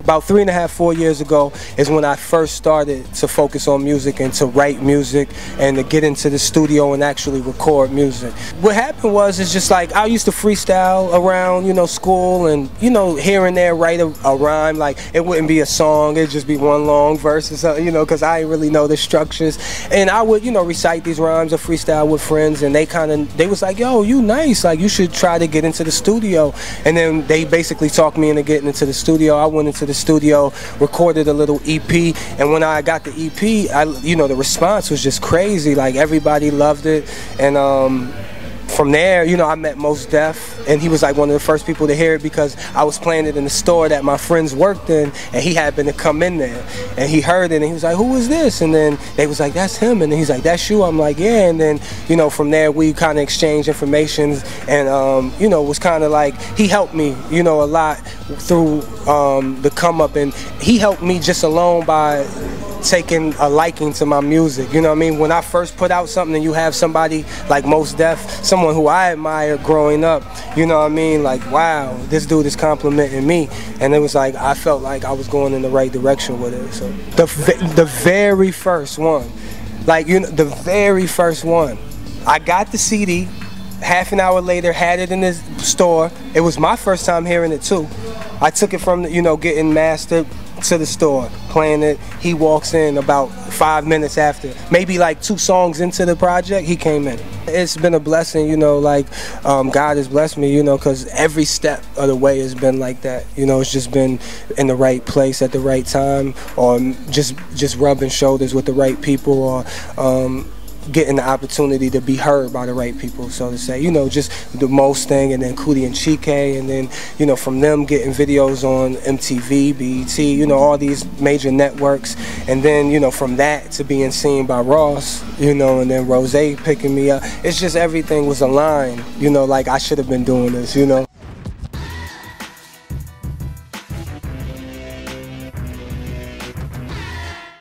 about 3.5, 4 years ago is when I first started to focus on music and to write music and to get into the studio and actually record music. What happened was, it's just like I used to freestyle around, you know, school, and, you know, here and there write a rhyme. Like, it wouldn't be a song, it'd just be one long verse or something, you know, because I didn't really know the structures. And I would, you know, recite these rhymes or freestyle with friends, and they was like, yo, you nice, like, you should try to get into the studio. And then they basically talked me into getting into the studio. I went into the studio, recorded a little EP, and when I got the EP, you know, the response was just crazy. Like, everybody loved it. And from there, you know, I met Mos Def, and he was like one of the first people to hear it, because I was playing it in the store that my friends worked in, and he happened to come in there, and he heard it, and he was like, who is this? And then they was like, that's him. And then he's like, that's you? I'm like, yeah. And then, you know, from there we kind of exchanged information, and you know, it was kind of like, he helped me, you know, a lot through the come up, and he helped me just alone by taking a liking to my music. You know what I mean? When I first put out something and you have somebody like Mos Def, someone who I admired growing up, you know what I mean? Like, wow, this dude is complimenting me. And it was like, I felt like I was going in the right direction with it. So the very first one, like, you know, the very first one, I got the CD, half an hour later had it in the store. It was my first time hearing it too. I took it from, you know, getting mastered to the store, playing it. He walks in about 5 minutes after, maybe like 2 songs into the project, he came in. It's been a blessing, you know, like God has blessed me, you know, because every step of the way has been like that. You know, it's just been in the right place at the right time, or just rubbing shoulders with the right people, or getting the opportunity to be heard by the right people, so to say. You know, just the Most thing, and then Cootie and Chike, and then, you know, from them getting videos on MTV, BET, you know, all these major networks, and then, you know, from that to being seen by Ross, you know, and then Rose picking me up. It's just everything was aligned, you know, like I should have been doing this, you know.